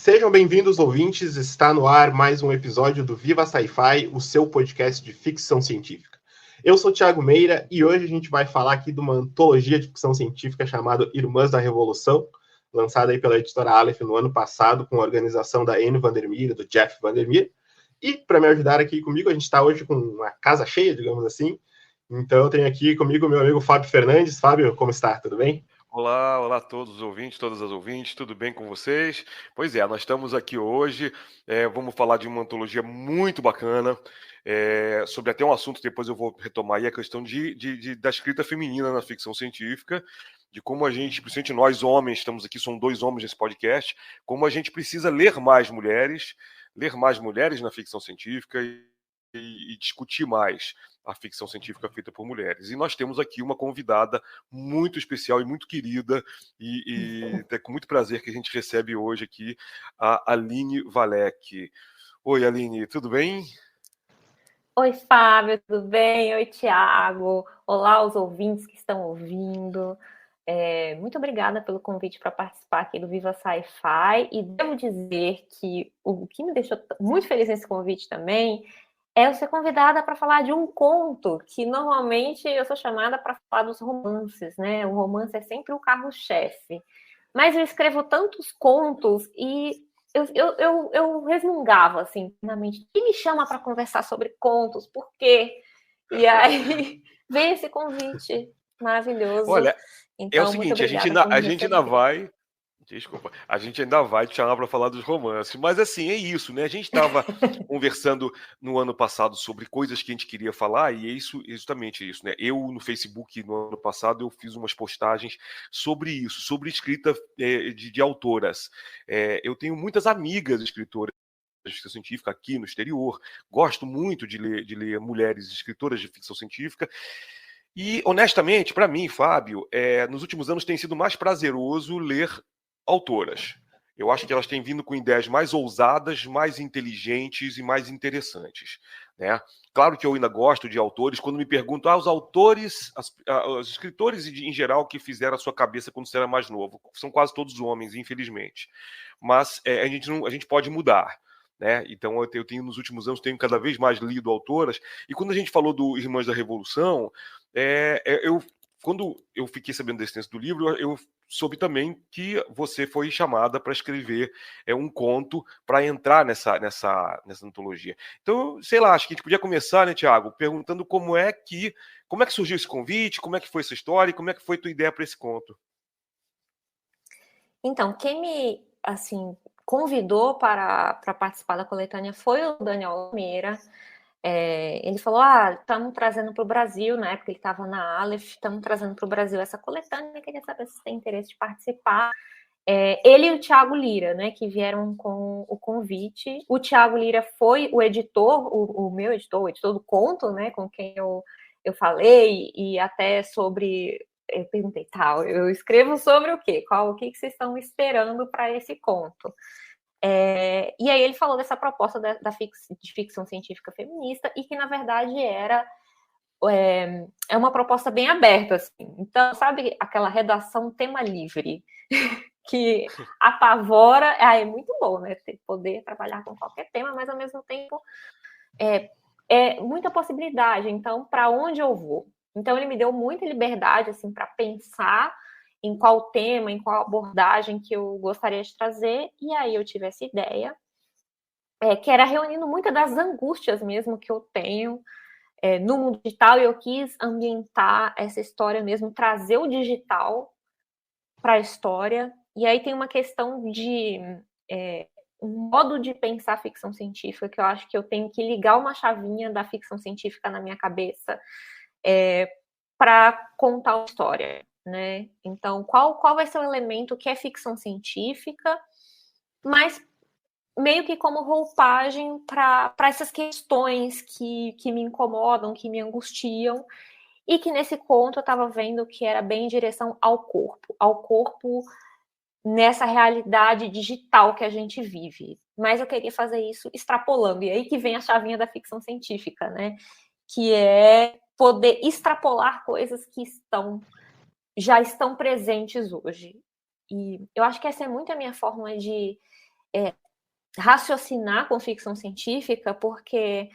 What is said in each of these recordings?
Sejam bem-vindos, ouvintes. Está no ar mais um episódio do Viva Sci-Fi, o seu podcast de ficção científica. Eu sou o Thiago Meira e hoje a gente vai falar aqui de uma antologia de ficção científica chamada Irmãs da Revolução, lançada aí pela editora Aleph no ano passado, com a organização da Anne Vandermeer e do Jeff Vandermeer. E para me ajudar aqui comigo, a gente está hoje com uma casa cheia, digamos assim. Então eu tenho aqui comigo meu amigo Fábio Fernandes. Fábio, como está? Tudo bem? Olá a todos os ouvintes, todas as ouvintes, tudo bem com vocês? Pois é, nós estamos aqui hoje, vamos falar de uma antologia muito bacana, sobre até um assunto, depois eu vou retomar aí, a questão da escrita feminina na ficção científica, de como a gente, principalmente nós homens, estamos aqui, são 2 homens nesse podcast, como a gente precisa ler mais mulheres na ficção científica e discutir mais a ficção científica feita por mulheres. E nós temos aqui uma convidada muito especial e muito querida, e é com muito prazer que a gente recebe hoje aqui a Aline Valek. Oi, Aline, tudo bem? Oi, Fábio, tudo bem? Oi, Thiago. Olá, os ouvintes que estão ouvindo. Muito obrigada pelo convite para participar aqui do Viva Sci-Fi. E devo dizer que o que me deixou muito feliz nesse convite também é eu ser convidada para falar de um conto que normalmente eu sou chamada para falar dos romances, né? O romance é sempre o carro-chefe. Mas eu escrevo tantos contos e eu resmungava assim na mente. Quem me chama para conversar sobre contos? Por quê? E aí veio esse convite maravilhoso. Olha, então, é o seguinte, a gente ainda vai. Desculpa, a gente ainda vai te chamar para falar dos romances, mas assim, é isso, né? A gente estava conversando no ano passado sobre coisas que a gente queria falar, e é isso, justamente isso, né? Eu, no Facebook, no ano passado, eu fiz umas postagens sobre isso, sobre escrita de autoras. Eu tenho muitas amigas escritoras de ficção científica aqui no exterior, gosto muito de ler mulheres escritoras de ficção científica, e, honestamente, para mim, Fábio, nos últimos anos tem sido mais prazeroso ler autoras. Eu acho que elas têm vindo com ideias mais ousadas, mais inteligentes e mais interessantes, né? Claro que eu ainda gosto de autores. Quando me perguntam, os autores, os escritores em geral que fizeram a sua cabeça quando você era mais novo, são quase todos homens, infelizmente. Mas a gente pode mudar. Né? Então eu tenho nos últimos anos tenho cada vez mais lido autoras, e quando a gente falou do Irmãs da Revolução, quando eu fiquei sabendo da existência do livro, eu soube também que você foi chamada para escrever um conto para entrar nessa antologia. Então, sei lá, acho que a gente podia começar, né, Thiago, perguntando como é que surgiu esse convite, como é que foi essa história e como é que foi a tua ideia para esse conto. Então, quem me convidou para participar da coletânea foi o Daniel Meira. Ele falou, estamos trazendo para o Brasil, na época ele estava na Aleph, estamos trazendo para o Brasil essa coletânea, queria saber se tem interesse de participar. Ele e o Thiago Lira, né, que vieram com o convite. O Thiago Lira foi o editor, o meu editor, o editor do conto, né, com quem eu falei, e até sobre... Eu perguntei, eu escrevo sobre o quê? O que vocês estão esperando para esse conto? E aí ele falou dessa proposta de ficção científica feminista e que, na verdade, é uma proposta bem aberta, assim. Então, sabe aquela redação tema livre que apavora? É muito bom, né? Poder trabalhar com qualquer tema, mas, ao mesmo tempo, é muita possibilidade. Então, para onde eu vou? Então, ele me deu muita liberdade, assim, para pensar em qual tema, em qual abordagem que eu gostaria de trazer, e aí eu tive essa ideia, que era reunindo muitas das angústias mesmo que eu tenho no mundo digital, e eu quis ambientar essa história mesmo, trazer o digital para a história, e aí tem uma questão de um modo de pensar ficção científica, que eu acho que eu tenho que ligar uma chavinha da ficção científica na minha cabeça para contar uma história, né? Então, qual vai ser o elemento que é ficção científica, mas meio que como roupagem para essas questões que me incomodam, que me angustiam, e que nesse conto eu estava vendo que era bem em direção ao corpo nessa realidade digital que a gente vive. Mas eu queria fazer isso extrapolando, e aí que vem a chavinha da ficção científica, né? Que é poder extrapolar coisas que já estão presentes hoje. E eu acho que essa é muito a minha forma de raciocinar com ficção científica, porque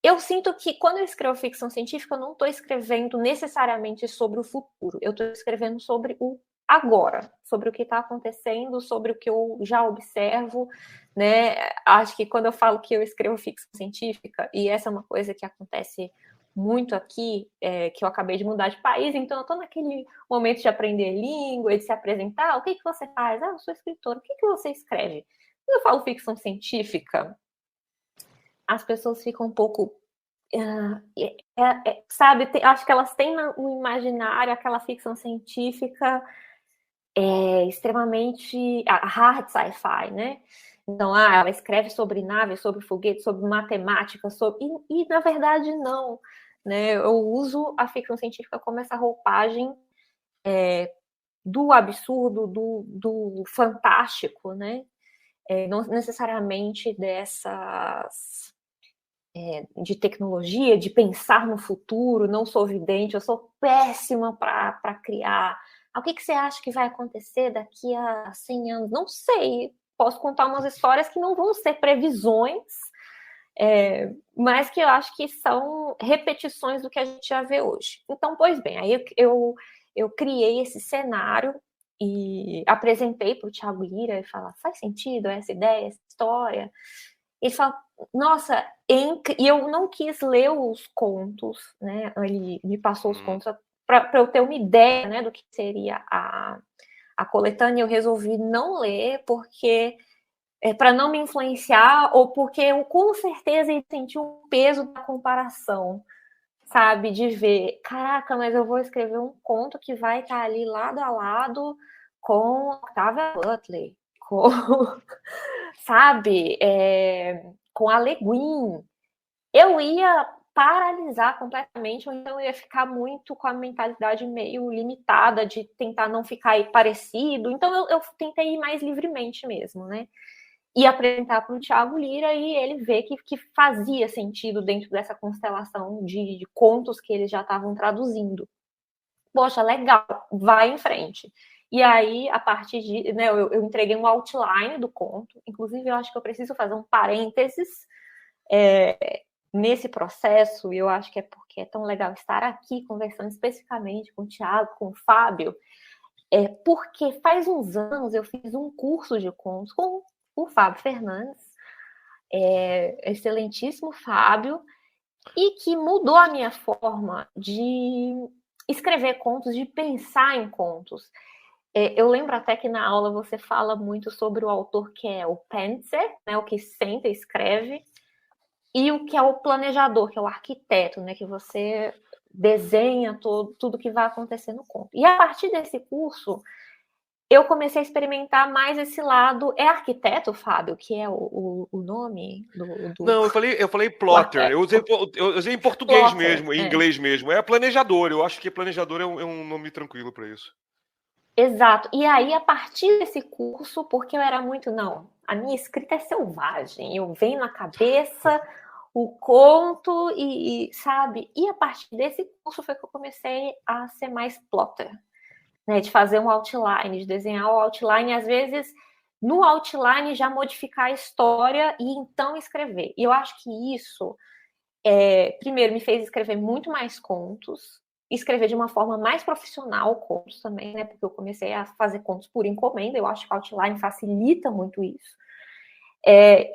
eu sinto que quando eu escrevo ficção científica, eu não estou escrevendo necessariamente sobre o futuro, eu estou escrevendo sobre o agora, sobre o que está acontecendo, sobre o que eu já observo, né? Acho que quando eu falo que eu escrevo ficção científica, e essa é uma coisa que acontece muito aqui, que eu acabei de mudar de país, então eu estou naquele momento de aprender língua, de se apresentar. O que você faz? Eu sou escritora. O que você escreve? Quando eu falo ficção científica, as pessoas ficam um pouco... sabe, acho que elas têm no imaginário aquela ficção científica extremamente hard sci-fi, né? Então, ela escreve sobre naves, sobre foguetes, sobre matemática, e na verdade não, né? Eu uso a ficção científica como essa roupagem do absurdo, do fantástico, né? Não necessariamente dessas de tecnologia, de pensar no futuro. Não sou vidente, eu sou péssima para criar. O que você acha que vai acontecer daqui a 100 anos? Não sei. Posso contar umas histórias que não vão ser previsões, mas que eu acho que são repetições do que a gente já vê hoje. Então, pois bem, aí eu criei esse cenário e apresentei para o Thiago Lira e falei, faz sentido essa ideia, essa história? Ele fala, nossa, e eu não quis ler os contos, né? Ele me passou os contos para eu ter uma ideia, né, do que seria a coletânea. Eu resolvi não ler porque para não me influenciar, ou porque eu com certeza ia sentir um peso da comparação, sabe? De ver, caraca, mas eu vou escrever um conto que vai estar ali lado a lado com Octavia Butler, sabe? Com a Le Guin. Eu ia paralisar completamente, ou então eu ia ficar muito com a mentalidade meio limitada de tentar não ficar parecido. Então eu tentei ir mais livremente mesmo, né? E apresentar para o Thiago Lira e ele ver que fazia sentido dentro dessa constelação de contos que eles já estavam traduzindo. Poxa, legal, vai em frente. E aí, a partir de... né, eu entreguei um outline do conto. Inclusive, eu acho que eu preciso fazer um parênteses nesse processo, e eu acho que é porque é tão legal estar aqui conversando especificamente com o Thiago, com o Fábio, porque faz uns anos eu fiz um curso de contos com o Fábio Fernandes, excelentíssimo Fábio, e que mudou a minha forma de escrever contos, de pensar em contos. Eu lembro até que na aula você fala muito sobre o autor que é o Pentzer, né, o que senta e escreve, e o que é o planejador, que é o arquiteto, né, que você desenha tudo que vai acontecer no conto. E a partir desse curso, eu comecei a experimentar mais esse lado. É arquiteto, Fábio, que é o nome do... Não, eu falei plotter. Eu usei em português plotter, mesmo, em inglês mesmo. É planejador. Eu acho que planejador é um nome tranquilo para isso. Exato. E aí, a partir desse curso, porque eu era muito... Não, a minha escrita é selvagem. Eu venho na cabeça o conto sabe? E a partir desse curso foi que eu comecei a ser mais plotter. Né, de fazer um outline, de desenhar o outline, às vezes no outline já modificar a história e então escrever. E eu acho que isso, primeiro, me fez escrever muito mais contos, escrever de uma forma mais profissional contos também, né, porque eu comecei a fazer contos por encomenda. Eu acho que o outline facilita muito isso.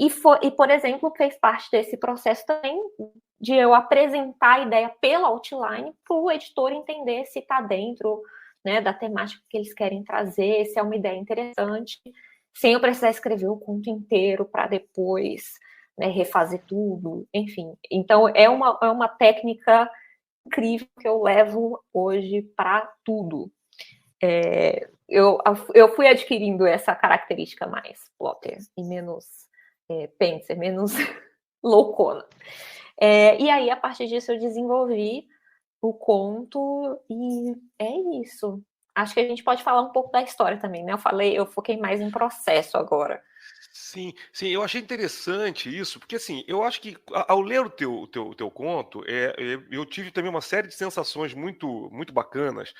E, por exemplo, fez parte desse processo também de eu apresentar a ideia pela outline para o editor entender se está dentro, né, da temática que eles querem trazer, se é uma ideia interessante, sem eu precisar escrever o conto inteiro para depois, né, refazer tudo, enfim. Então, é uma técnica incrível que eu levo hoje para tudo. Eu fui adquirindo essa característica mais plotter e menos Pentzer, menos loucona. E aí, a partir disso, eu desenvolvi o conto e é isso. Acho que a gente pode falar um pouco da história também, né? Eu foquei mais em processo agora. Sim, eu achei interessante isso, porque assim, eu acho que ao ler o teu conto, eu tive também uma série de sensações muito, muito bacanas,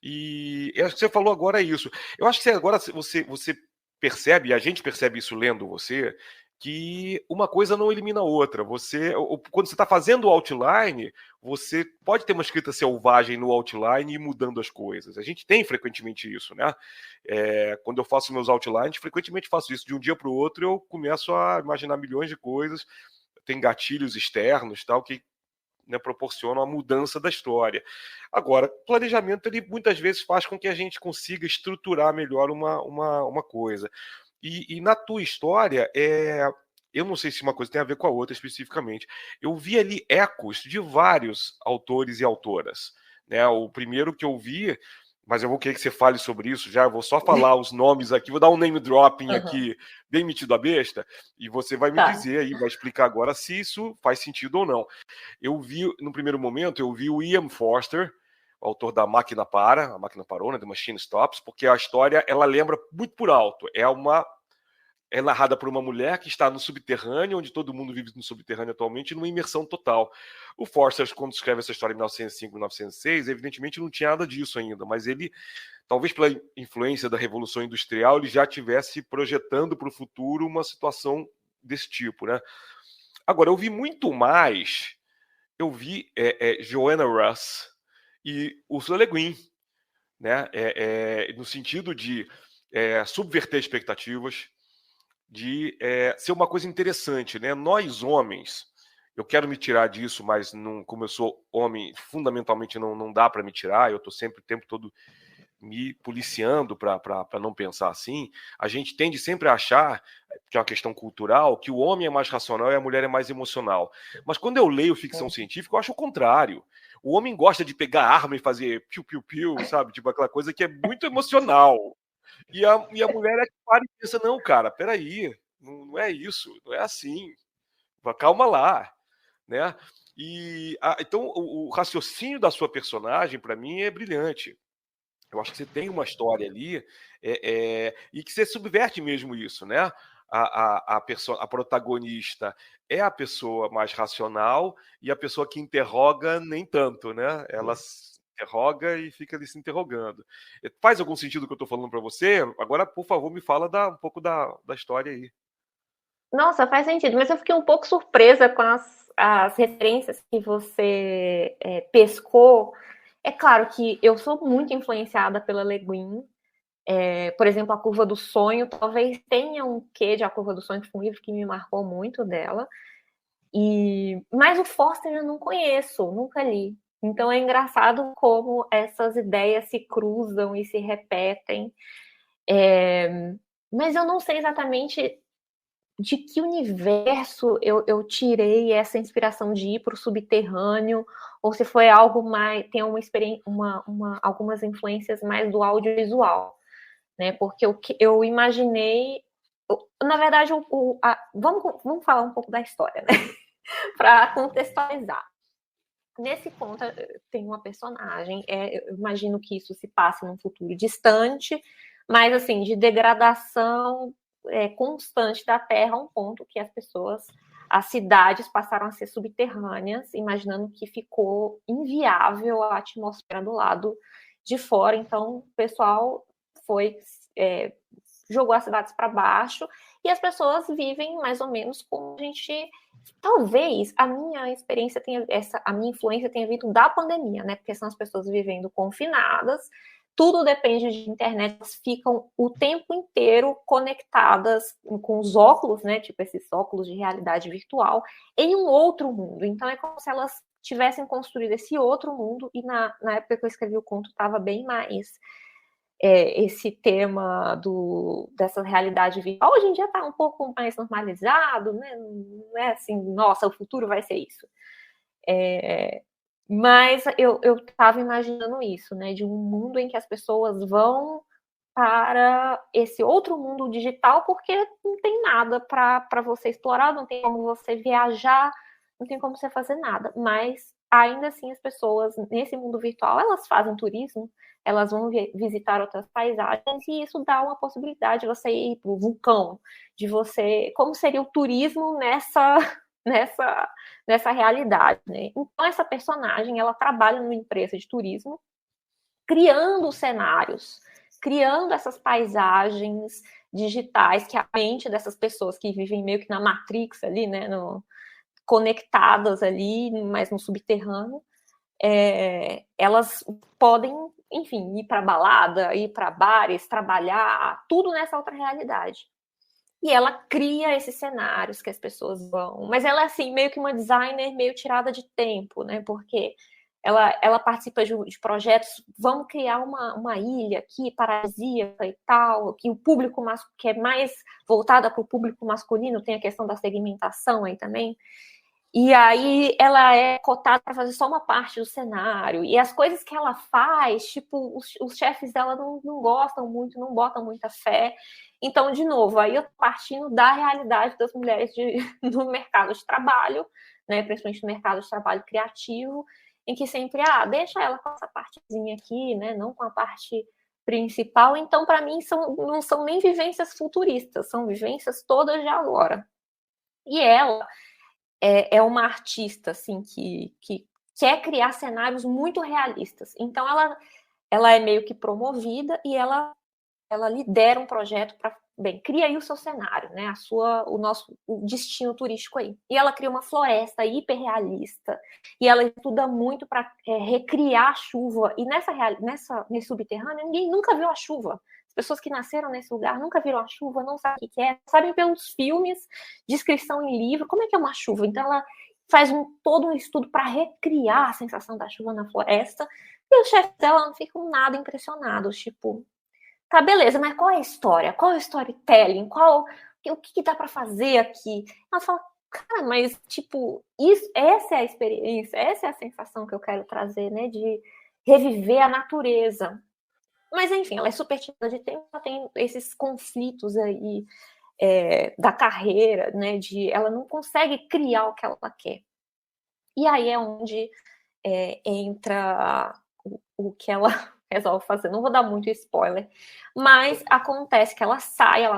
e acho que você falou agora isso. Eu acho que agora você percebe, e a gente percebe isso lendo você, que uma coisa não elimina a outra. Quando você está fazendo o outline, você pode ter uma escrita selvagem no outline e ir mudando as coisas. A gente tem frequentemente isso, né? Quando eu faço meus outlines, frequentemente faço isso. De um dia para o outro, eu começo a imaginar milhões de coisas. Tem gatilhos externos, tal, que, né, proporcionam a mudança da história. Agora, planejamento, ele muitas vezes faz com que a gente consiga estruturar melhor uma coisa. E na tua história, eu não sei se uma coisa tem a ver com a outra especificamente. Eu vi ali ecos de vários autores e autoras, né? O primeiro que eu vi, mas eu vou querer que você fale sobre isso já, eu vou só falar os nomes aqui, vou dar um name dropping aqui, bem metido a besta, e você vai me dizer aí, vai explicar agora se isso faz sentido ou não. Eu vi, no primeiro momento, eu vi o Ian Forster, o autor da Máquina Para, a Máquina Parou, né, The Machine Stops, porque a história, ela lembra muito por alto. É narrada por uma mulher que está no subterrâneo, onde todo mundo vive no subterrâneo atualmente, numa imersão total. O Forster, quando escreve essa história em 1905, 1906, evidentemente não tinha nada disso ainda, mas ele, talvez pela influência da Revolução Industrial, ele já estivesse projetando para o futuro uma situação desse tipo, né? Agora, eu vi muito mais, eu vi Joanna Russ e Ursula Le Guin, né? No sentido de subverter expectativas, de ser uma coisa interessante, né? Nós, homens, eu quero me tirar disso, mas não, como eu sou homem, fundamentalmente não dá para me tirar, eu estou sempre o tempo todo me policiando para não pensar assim. A gente tende sempre a achar, que é uma questão cultural, que o homem é mais racional e a mulher é mais emocional. Mas quando eu leio ficção científica, eu acho o contrário. O homem gosta de pegar arma e fazer piu-piu-piu, sabe? Tipo aquela coisa que é muito emocional. E a mulher é que para e pensa, não, cara, peraí, não é isso, não é assim. Calma lá, né? Então, o raciocínio da sua personagem, para mim, é brilhante. Eu acho que você tem uma história ali e que você subverte mesmo isso, né? A protagonista é a pessoa mais racional e a pessoa que interroga nem tanto, né? Ela se interroga e fica ali se interrogando. Faz algum sentido o que eu estou falando para você? Agora, por favor, me fala um pouco da história aí. Nossa, faz sentido, mas eu fiquei um pouco surpresa com as referências que você pescou. É claro que eu sou muito influenciada pela Le Guin. Por exemplo, A Curva do Sonho, talvez tenha um quê de A Curva do Sonho, que foi um livro que me marcou muito dela. Mas o Forster eu não conheço, nunca li. Então é engraçado como essas ideias se cruzam e se repetem. Mas eu não sei exatamente de que universo eu tirei essa inspiração de ir para o subterrâneo, ou se foi algo mais, tem uma experiência, algumas influências mais do audiovisual, né? Porque eu imaginei, na verdade, vamos falar um pouco da história, né? Para contextualizar. Nesse conto tem uma personagem, eu imagino que isso se passe num futuro distante, mas assim, de degradação constante da Terra, a um ponto que as cidades passaram a ser subterrâneas, imaginando que ficou inviável a atmosfera do lado de fora. Então, o pessoal jogou as cidades para baixo e as pessoas vivem mais ou menos como a gente. Talvez a minha experiência a minha influência tenha vindo da pandemia, né? Porque são as pessoas vivendo confinadas. Tudo depende de internet, elas ficam o tempo inteiro conectadas com os óculos, né? Tipo esses óculos de realidade virtual, em um outro mundo. Então é como se elas tivessem construído esse outro mundo, e na época que eu escrevi o conto estava bem mais esse tema dessa realidade virtual. Hoje em dia está um pouco mais normalizado, né? Não é assim, nossa, o futuro vai ser isso. Mas eu estava imaginando isso, né? De um mundo em que as pessoas vão para esse outro mundo digital, porque não tem nada para você explorar, não tem como você viajar, não tem como você fazer nada. Mas ainda assim, as pessoas nesse mundo virtual, elas fazem turismo, elas vão visitar outras paisagens, e isso dá uma possibilidade de você ir para o vulcão, de você. Como seria o turismo nessa realidade, né? Então essa personagem, ela trabalha numa empresa de turismo, criando cenários, criando essas paisagens, digitais, que a mente dessas pessoas que vivem meio que na Matrix ali, né, conectadas ali, mas no subterrâneo, elas podem, enfim, ir para balada, ir para bares, trabalhar, tudo nessa outra realidade. E ela cria esses cenários que as pessoas vão. Mas ela é, assim, meio que uma designer meio tirada de tempo, né? Porque ela participa de projetos, vamos criar uma ilha aqui, paradisíaca e tal, que o público que é mais voltada para o público masculino, tem a questão da segmentação aí também. E aí ela é cotada para fazer só uma parte do cenário. E as coisas que ela faz, tipo, os chefes dela não gostam muito, não botam muita fé. Então, de novo, aí eu tô partindo da realidade das mulheres no mercado de trabalho, né, principalmente no mercado de trabalho criativo, em que sempre, deixa ela com essa partezinha aqui, né, não com a parte principal. Então, para mim, não são nem vivências futuristas, são vivências todas de agora. E ela é uma artista, assim, que quer criar cenários muito realistas. Então, ela é meio que promovida e ela lidera um projeto para, cria aí o seu cenário, né? O destino turístico aí. E ela cria uma floresta hiperrealista. E ela estuda muito para recriar a chuva. E nesse subterrâneo, ninguém nunca viu a chuva. As pessoas que nasceram nesse lugar nunca viram a chuva, não sabem o que é, sabem pelos filmes, descrição em livro, como é que é uma chuva. Então ela faz todo um estudo para recriar a sensação da chuva na floresta. E os chefes dela não ficam nada impressionados, tipo, tá, beleza, mas qual é a história? Qual é o storytelling? O que dá para fazer aqui? Ela fala, cara, mas, tipo, essa é a experiência, essa é a sensação que eu quero trazer, né? De reviver a natureza. Mas, enfim, ela é super tirada de tempo, ela tem esses conflitos aí da carreira, né? Ela não consegue criar o que ela quer. E aí é onde entra o que ela resolve fazer. Não vou dar muito spoiler, mas acontece que ela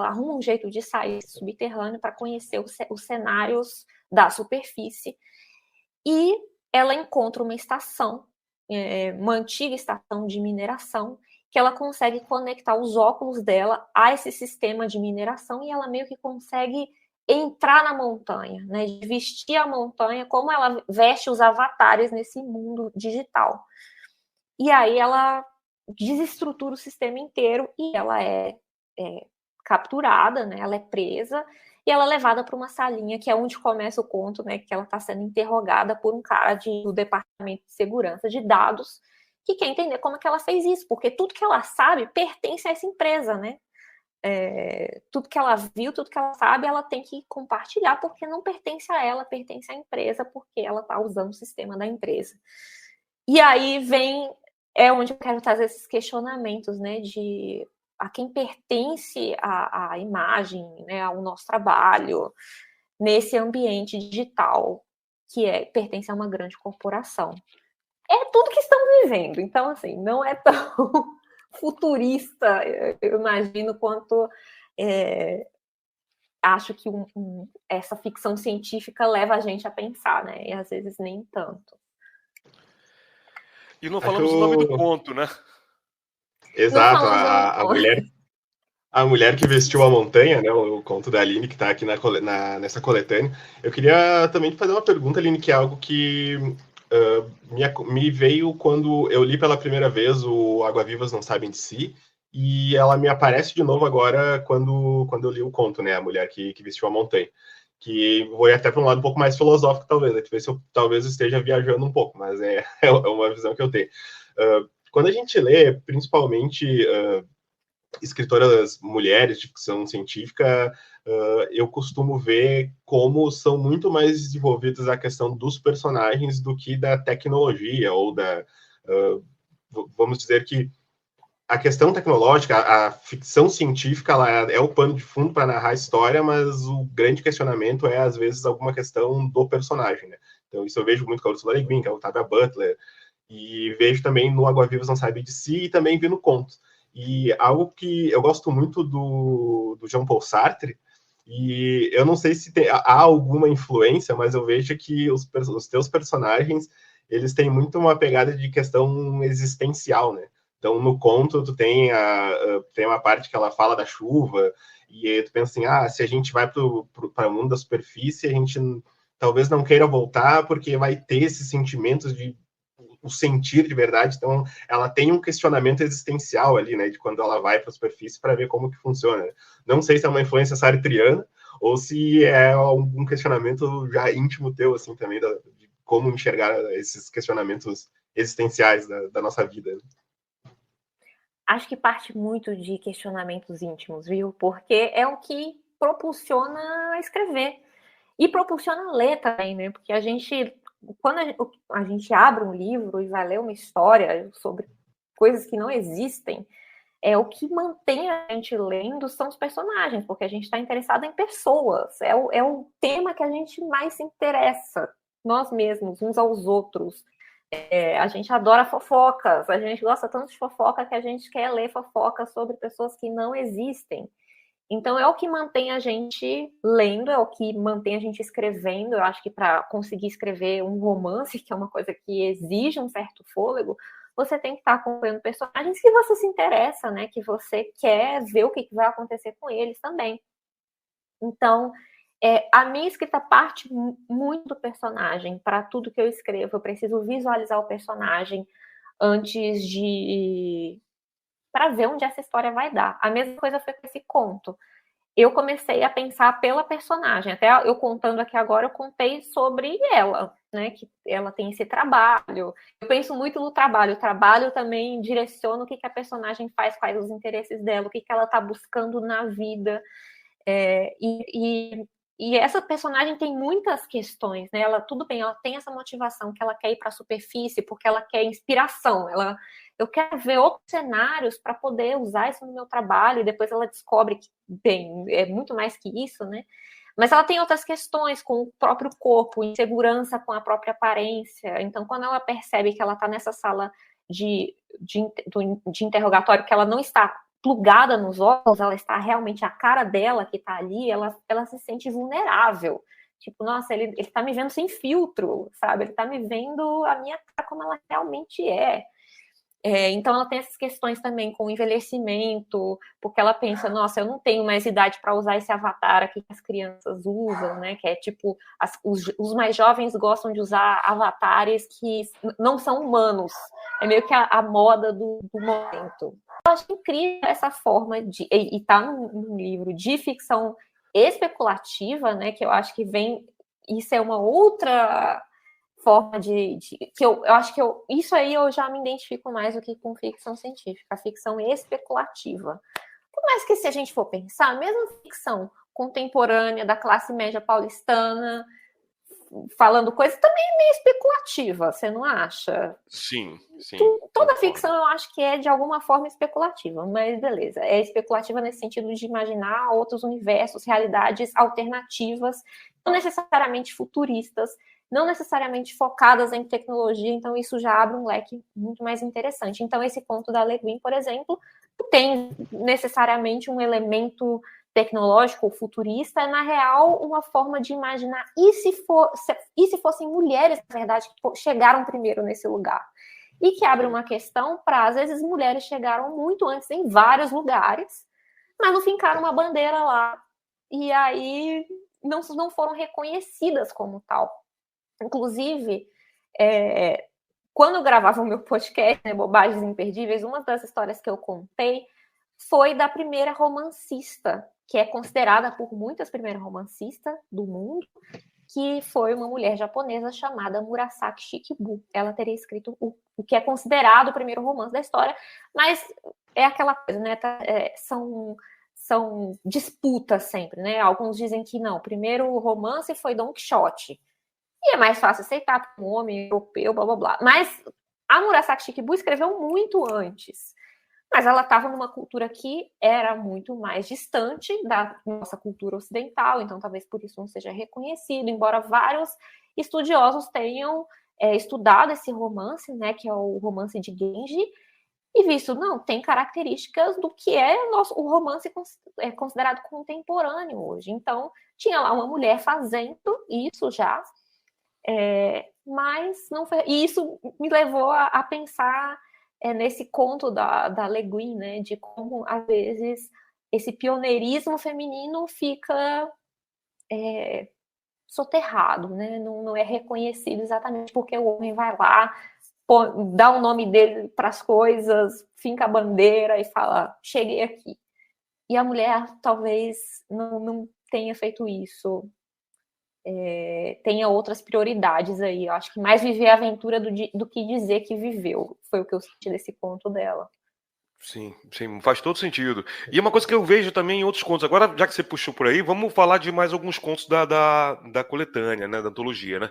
arruma um jeito de sair desse subterrâneo para conhecer os cenários da superfície, e ela encontra uma estação, uma antiga estação de mineração, que ela consegue conectar os óculos dela a esse sistema de mineração, e ela meio que consegue entrar na montanha, né? Vestir a montanha como ela veste os avatares nesse mundo digital. E aí ela desestrutura o sistema inteiro e ela é capturada, né? Ela é presa e ela é levada para uma salinha, que é onde começa o conto, né? Que ela está sendo interrogada por um cara do Departamento de Segurança de Dados, que quer entender como é que ela fez isso, porque tudo que ela sabe pertence a essa empresa, né? Tudo que ela viu, tudo que ela sabe, ela tem que compartilhar, porque não pertence a ela, pertence à empresa, porque ela está usando o sistema da empresa. E aí onde eu quero trazer esses questionamentos, né, de a quem pertence a imagem, né, ao nosso trabalho, nesse ambiente digital, que pertence a uma grande corporação. É tudo que estamos vivendo, então, assim, não é tão futurista, eu imagino, quanto acho que essa ficção científica leva a gente a pensar, né, e às vezes nem tanto. E não falamos o nome do conto, né? Exato, a mulher que vestiu a montanha, né? O conto da Aline, que está aqui nessa coletânea. Eu queria também fazer uma pergunta, Aline, que é algo que me veio quando eu li pela primeira vez o Água Vivas Não Sabem de Si, e ela me aparece de novo agora quando eu li o conto, né? A mulher que vestiu a montanha. Que vou até para um lado um pouco mais filosófico, talvez, né? Ver se eu talvez esteja viajando um pouco, mas é uma visão que eu tenho. Quando a gente lê, principalmente escritoras mulheres de ficção científica, eu costumo ver como são muito mais desenvolvidas a questão dos personagens do que da tecnologia, ou vamos dizer que a questão tecnológica, a ficção científica, ela é o pano de fundo para narrar a história, mas o grande questionamento é, às vezes, alguma questão do personagem, né? Então, isso eu vejo muito com a Ursula Le Guin, com a Octavia Butler, e vejo também no Água Vivas Não Sabem de Si, e também vi no conto. E algo que eu gosto muito do Jean-Paul Sartre, e eu não sei se há alguma influência, mas eu vejo que os teus personagens, eles têm muito uma pegada de questão existencial, né? Então, no conto, tu tem uma parte que ela fala da chuva, E aí tu pensa assim, se a gente vai para o mundo da superfície, a gente talvez não queira voltar, porque vai ter esses sentimentos de o sentir de verdade. Então, ela tem um questionamento existencial ali, né, de quando ela vai para a superfície para ver como que funciona. Não sei se é uma influência sartriana ou se é um questionamento já íntimo teu, assim, também, de como enxergar esses questionamentos existenciais da nossa vida. Acho que parte muito de questionamentos íntimos, viu? Porque é o que propulsiona a escrever. E propulsiona ler também, né? Porque quando a gente abre um livro e vai ler uma história sobre coisas que não existem, o que mantém a gente lendo são os personagens, porque a gente está interessado em pessoas. É o tema que a gente mais se interessa, nós mesmos, uns aos outros. A gente adora fofocas, a gente gosta tanto de fofoca que a gente quer ler fofocas sobre pessoas que não existem. Então, é o que mantém a gente lendo, é o que mantém a gente escrevendo. Eu acho que para conseguir escrever um romance, que é uma coisa que exige um certo fôlego, você tem que estar acompanhando personagens que você se interessa, né? Que você quer ver o que vai acontecer com eles também. Então, a minha escrita parte muito do personagem. Para tudo que eu escrevo, eu preciso visualizar o personagem antes para ver onde essa história vai dar. A mesma coisa foi com esse conto. Eu comecei a pensar pela personagem. Até eu contando aqui agora, eu contei sobre ela, né? Que ela tem esse trabalho. Eu penso muito no trabalho. O trabalho também direciona o que a personagem faz, quais os interesses dela, o que ela está buscando na vida. E essa personagem tem muitas questões, né? Tudo bem, ela tem essa motivação que ela quer ir para a superfície porque ela quer inspiração. Eu quero ver outros cenários para poder usar isso no meu trabalho, e depois ela descobre que, bem, é muito mais que isso, né? Mas ela tem outras questões com o próprio corpo, insegurança com a própria aparência. Então, quando ela percebe que ela está nessa sala de interrogatório, que ela não está plugada nos olhos, ela está realmente a cara dela que está ali, ela se sente vulnerável. Tipo, nossa, ele está me vendo sem filtro, sabe? Ele está me vendo a minha cara como ela realmente é. Então, ela tem essas questões também com o envelhecimento, porque ela pensa, nossa, eu não tenho mais idade para usar esse avatar aqui que as crianças usam, né? Que é tipo, os mais jovens gostam de usar avatares que não são humanos. É meio que a moda do momento. Eu acho incrível essa forma e tá num livro de ficção especulativa, né? Que eu acho que isso é uma outra forma que eu acho que isso aí eu já me identifico mais do que com ficção científica, a ficção especulativa. Por mais que, se a gente for pensar, mesmo ficção contemporânea da classe média paulistana, falando coisa também é meio especulativa, você não acha? Sim, sim. Toda ficção eu acho que é de alguma forma especulativa, mas beleza. É especulativa nesse sentido de imaginar outros universos, realidades alternativas, não necessariamente futuristas, não necessariamente focadas em tecnologia, então isso já abre um leque muito mais interessante. Então, esse conto da Le Guin, por exemplo, não tem necessariamente um elemento tecnológico ou futurista, é, na real, uma forma de imaginar e se fossem mulheres, na verdade, que chegaram primeiro nesse lugar. E que abre uma questão para, às vezes, mulheres chegaram muito antes em vários lugares, mas não fincaram uma bandeira lá, e aí não foram reconhecidas como tal. Inclusive, quando eu gravava o meu podcast, né, Bobagens Imperdíveis, uma das histórias que eu contei foi da primeira romancista, que é considerada por muitas primeira romancista do mundo, que foi uma mulher japonesa chamada Murasaki Shikibu. Ela teria escrito o que é considerado o primeiro romance da história, mas é aquela coisa, né? São disputas sempre, né? Alguns dizem que não, o primeiro romance foi Don Quixote. E é mais fácil aceitar para um homem europeu, blá blá blá. Mas a Murasaki Shikibu escreveu muito antes. Mas ela estava numa cultura que era muito mais distante da nossa cultura ocidental, então talvez por isso não seja reconhecido, embora vários estudiosos tenham estudado esse romance, né, que é o romance de Genji, e visto, não, tem características do que é o romance considerado contemporâneo hoje. Então, tinha lá uma mulher fazendo isso já, mas não foi. E isso me levou a pensar nesse conto da Le Guin, né, de como, às vezes, esse pioneirismo feminino fica soterrado, né? Não é reconhecido exatamente porque o homem vai lá, dá o nome dele para as coisas, finca a bandeira e fala, cheguei aqui. E a mulher talvez não tenha feito isso, tenha outras prioridades aí. Eu acho que mais viver a aventura do que dizer que viveu. Foi o que eu senti desse conto dela. Sim, faz todo sentido. E uma coisa que eu vejo também em outros contos, agora já que você puxou por aí, vamos falar de mais alguns contos da coletânea, né, da antologia, né?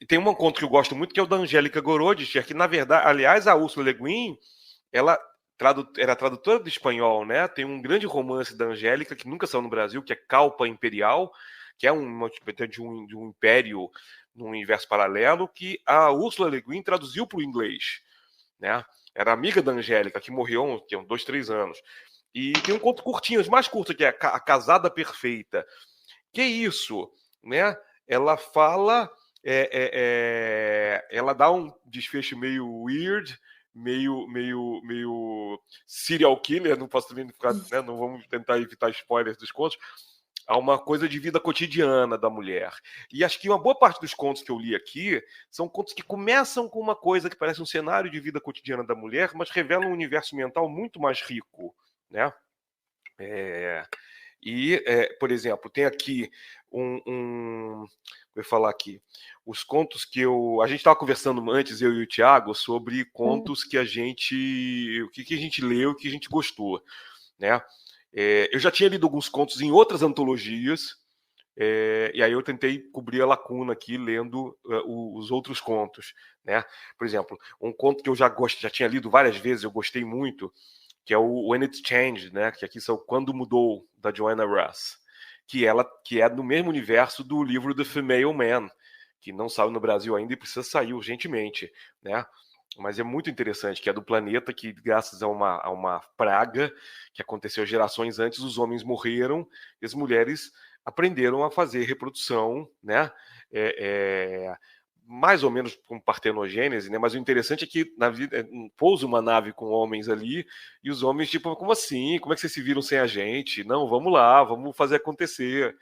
Tem um conto que eu gosto muito, que é o da Angélica Gorodischer, que na verdade, aliás, a Ursula Le Guin, ela era tradutora do espanhol, né? Tem um grande romance da Angélica, que nunca saiu no Brasil, que é Calpa Imperial, que é de um império num universo paralelo, que a Ursula Le Guin traduziu para o inglês, né? Era amiga da Angélica, que morreu há uns 2, 3 anos. E tem um conto curtinho, os mais curto, que é A Casada Perfeita. Que é isso, né? Ela fala, ela dá um desfecho meio weird, meio serial killer, não posso também ficar, né? Não vamos tentar evitar spoilers dos contos. Há uma coisa de vida cotidiana da mulher. E acho que uma boa parte dos contos que eu li aqui são contos que começam com uma coisa que parece um cenário de vida cotidiana da mulher, mas revelam um universo mental muito mais rico, né? Por exemplo, tem aqui vou falar aqui, os contos que a gente estava conversando antes, eu e o Thiago, sobre contos que a gente leu, o que a gente gostou, né? Eu já tinha lido alguns contos em outras antologias, e aí eu tentei cobrir a lacuna aqui lendo os outros contos, né? Por exemplo, um conto que eu já tinha lido várias vezes, eu gostei muito, que é o When It Changed, né? Que aqui são Quando Mudou, da Joanna Russ, que é no mesmo universo do livro The Female Man, que não saiu no Brasil ainda e precisa sair urgentemente, né? Mas é muito interessante, que é do planeta que, graças a uma praga que aconteceu gerações antes, os homens morreram e as mulheres aprenderam a fazer reprodução, né? Mais ou menos com partenogênese, né? Mas o interessante é que na vida pousa uma nave com homens ali e os homens, tipo, como assim? Como é que vocês se viram sem a gente? Não, vamos lá, vamos fazer acontecer.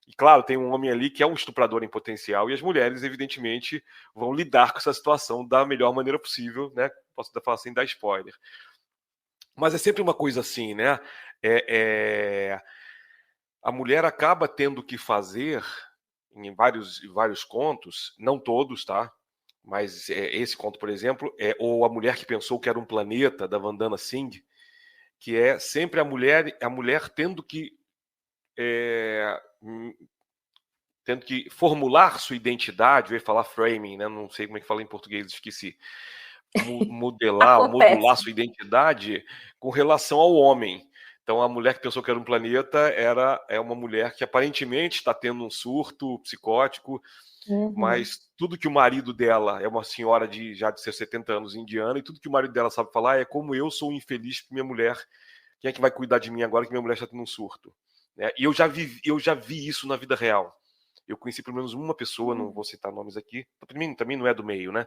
E claro, tem um homem ali que é um estuprador em potencial e as mulheres, evidentemente, vão lidar com essa situação da melhor maneira possível, né? Posso falar assim, dar spoiler. Mas é sempre uma coisa assim, né? A mulher acaba tendo que fazer, em vários contos, não todos, tá? Mas esse conto, por exemplo, é ou A Mulher que Pensou que Era um Planeta, da Vandana Singh, que é sempre a mulher tendo que formular sua identidade, eu ia falar framing, né? Não sei como é que fala em português, esqueci. Modular sua identidade com relação ao homem. Então, a mulher que pensou que era um planeta é uma mulher que aparentemente está tendo um surto psicótico, mas tudo que o marido dela é uma senhora já de seus 70 anos indiana, e tudo que o marido dela sabe falar é como eu sou infeliz com minha mulher. Quem é que vai cuidar de mim agora que minha mulher está tendo um surto? Né? E eu já vi isso na vida real. Eu conheci pelo menos uma pessoa, não vou citar nomes aqui, também não é do meio, né?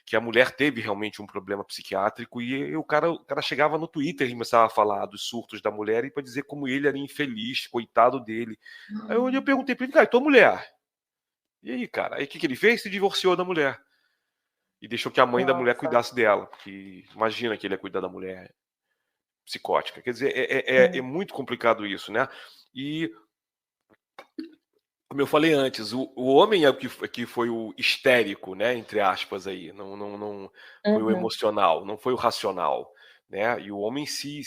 Que a mulher teve realmente um problema psiquiátrico e o cara chegava no Twitter e começava a falar dos surtos da mulher e para dizer como ele era infeliz, coitado dele. Aí eu perguntei para ele, cara, e tua mulher? E aí, cara? Aí o que ele fez? Se divorciou da mulher. E deixou que a mãe da mulher cuidasse dela. Porque imagina que ele ia cuidar da mulher psicótica. Quer dizer, é muito complicado isso, né? E como eu falei antes, o homem é o que foi o histérico, né? Entre aspas aí, não foi o emocional, não foi o racional, né? E o homem se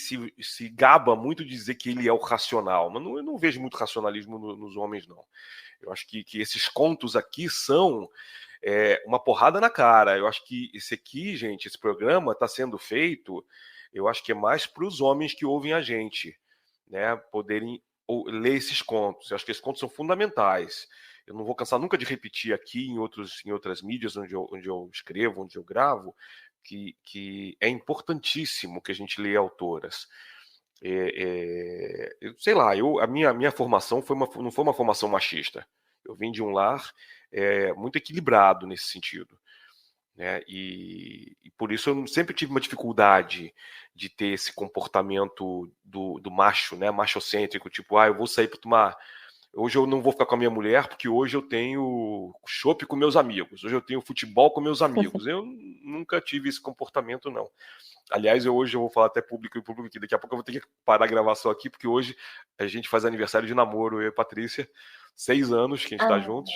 gaba muito de dizer que ele é o racional, mas eu não vejo muito racionalismo nos homens, não. Eu acho que esses contos aqui são uma porrada na cara. Eu acho que esse programa está sendo feito, eu acho que é mais para os homens que ouvem a gente, né? Poderem ler esses contos. Eu acho que esses contos são fundamentais. Eu não vou cansar nunca de repetir aqui em outras mídias onde eu escrevo, onde eu gravo, que é importantíssimo que a gente leia autoras. Sei lá, a minha formação não foi uma formação machista. Eu vim de um lar muito equilibrado nesse sentido. né? E por isso eu sempre tive uma dificuldade de ter esse comportamento do macho, né? Machocêntrico, tipo, eu vou sair para tomar. Hoje eu não vou ficar com a minha mulher porque hoje eu tenho chopp com meus amigos, hoje eu tenho futebol com meus amigos. Eu nunca tive esse comportamento, não. Aliás, hoje eu vou falar até público aqui. Daqui a pouco eu vou ter que parar a gravação aqui, porque hoje a gente faz aniversário de namoro, eu e a Patrícia. 6 anos que a gente está juntos.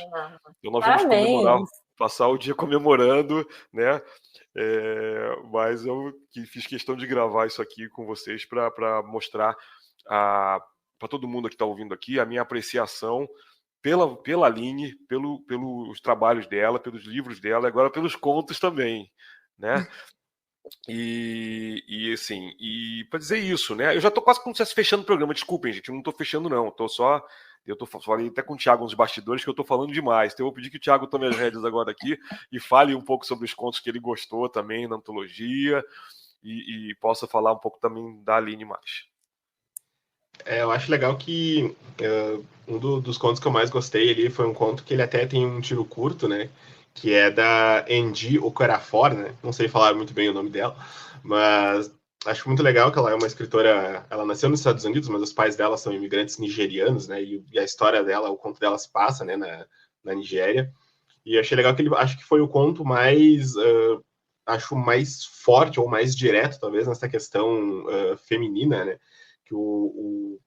Então nós vamos comemorar, passar o dia comemorando, né? Mas eu fiz questão de gravar isso aqui com vocês para mostrar para todo mundo que está ouvindo aqui a minha apreciação pela Aline, pelos trabalhos dela, pelos livros dela, agora pelos contos também, né? E assim, para dizer isso, né? Eu já tô quase como se estivesse fechando o programa. Desculpem, gente, eu não tô fechando, não. Falei até com o Thiago nos bastidores que eu tô falando demais. Então eu vou pedir que o Thiago tome as rédeas agora aqui e fale um pouco sobre os contos que ele gostou também na antologia e possa falar um pouco também da Aline mais. Eu acho legal que um dos contos que eu mais gostei ali foi um conto que ele até tem um tiro curto, né? Que é da Angie Okorafor, né? Não sei falar muito bem o nome dela, mas acho muito legal que ela é uma escritora. Ela nasceu nos Estados Unidos, mas os pais dela são imigrantes nigerianos, né? E a história dela, o conto dela se passa, né? Na Nigéria. E achei legal que ele acho que foi o conto mais acho mais forte ou mais direto, talvez, nessa questão feminina, né? Que o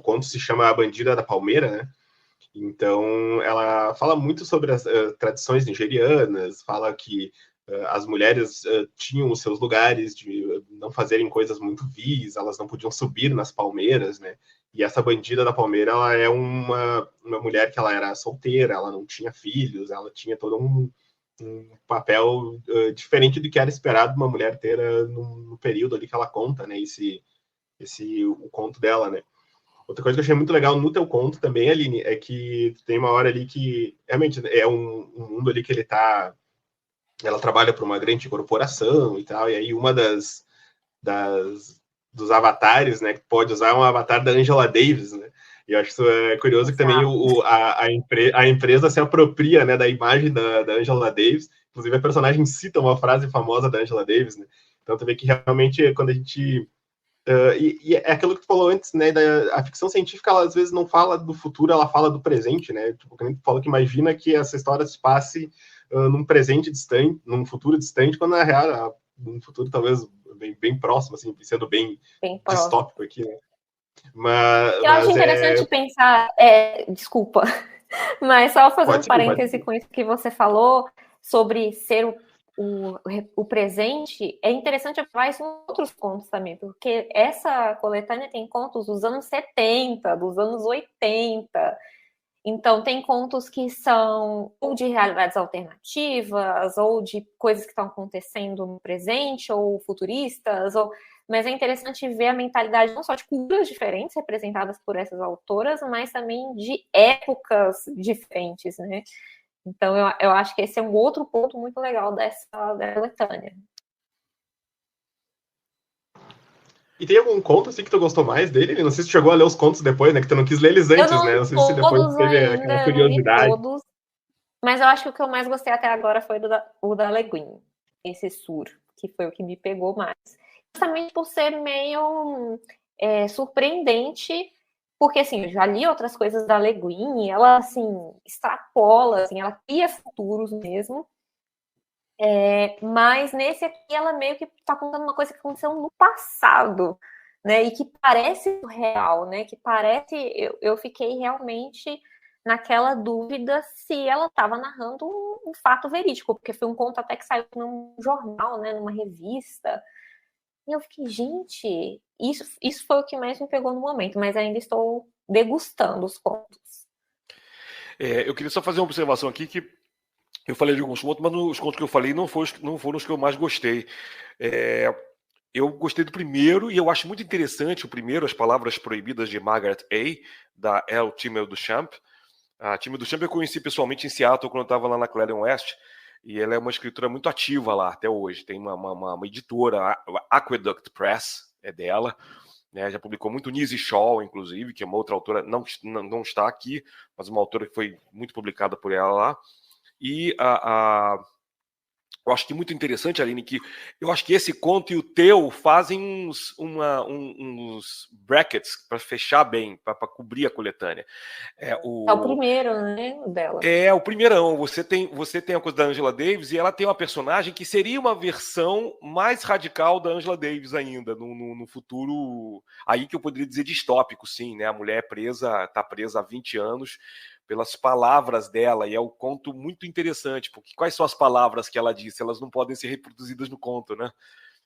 conto se chama A Bandida da Palmeira, né? Então, ela fala muito sobre as tradições nigerianas, fala que as mulheres tinham os seus lugares de não fazerem coisas muito vis, elas não podiam subir nas palmeiras, né? E essa bandida da palmeira, ela é uma mulher que ela era solteira, ela não tinha filhos, ela tinha todo um papel diferente do que era esperado uma mulher ter no período ali que ela conta, né? O conto dela, né? Outra coisa que eu achei muito legal no teu conto também, Aline, é que tem uma hora ali que realmente é um mundo ali que ela trabalha para uma grande corporação e tal, e aí uma dos avatares, né, que pode usar é um avatar da Angela Davis, né? E eu acho isso curioso que também a empresa se apropria, né, da imagem da Angela Davis. Inclusive a personagem cita uma frase famosa da Angela Davis, né? Então tu vê que realmente quando a gente e é aquilo que tu falou antes, né? A ficção científica, ela às vezes não fala do futuro, ela fala do presente, né? Tipo, quando tu fala que imagina que essa história se passe num presente distante, num futuro distante, quando na real, num futuro talvez bem próximo, assim, sendo bem distópico aqui, né? Eu acho interessante pensar, desculpa, mas só fazer um parêntese com isso que você falou sobre ser o presente, é interessante observar isso em outros contos também, porque essa coletânea tem contos dos anos 70, dos anos 80, então tem contos que são ou de realidades alternativas, ou de coisas que estão acontecendo no presente, ou futuristas, mas é interessante ver a mentalidade não só de culturas diferentes representadas por essas autoras, mas também de épocas diferentes, né? Então, eu acho que esse é um outro ponto muito legal dessa coletânea. E tem algum conto assim que tu gostou mais dele? Não sei se tu chegou a ler os contos depois, né? Que tu não quis ler eles antes, né? Não sei se depois teve aquela curiosidade. Não li todos, mas eu acho que o que eu mais gostei até agora foi o da Le Guin, esse Sur, que foi o que me pegou mais. Justamente por ser meio surpreendente, porque, assim, eu já li outras coisas da Le Guin e ela, assim, extrapola, assim, ela cria futuros mesmo. Mas nesse aqui, ela meio que está contando uma coisa que aconteceu no passado, né? E que parece real, né? Que parece... Eu fiquei realmente naquela dúvida se ela estava narrando um fato verídico, porque foi um conto até que saiu num jornal, né? Numa revista. E eu fiquei, gente, isso foi o que mais me pegou no momento, mas ainda estou degustando os contos. Eu queria só fazer uma observação aqui que eu falei de alguns contos, mas os contos que eu falei não foram os que eu mais gostei. Eu gostei do primeiro e eu acho muito interessante o primeiro, As Palavras Proibidas de Margaret A., da Elle Timmel Duchamp. A Timmel Duchamp eu conheci pessoalmente em Seattle quando eu estava lá na Clarion West. E ela é uma escritora muito ativa lá até hoje. Tem uma editora, a Aqueduct Press, é dela. Né? Já publicou muito Nisi Shaw, inclusive, que é uma outra autora, não está aqui, mas uma autora que foi muito publicada por ela lá. E Eu acho que muito interessante, Aline, que eu acho que esse conto e o teu fazem uns brackets para fechar bem, para cobrir a coletânea. É o primeiro, né, dela. É o primeirão. Você tem a coisa da Angela Davis e ela tem uma personagem que seria uma versão mais radical da Angela Davis ainda, no futuro, aí que eu poderia dizer distópico, sim, né? A mulher está presa há 20 anos pelas palavras dela, e é um conto muito interessante, porque quais são as palavras que ela disse? Elas não podem ser reproduzidas no conto, né?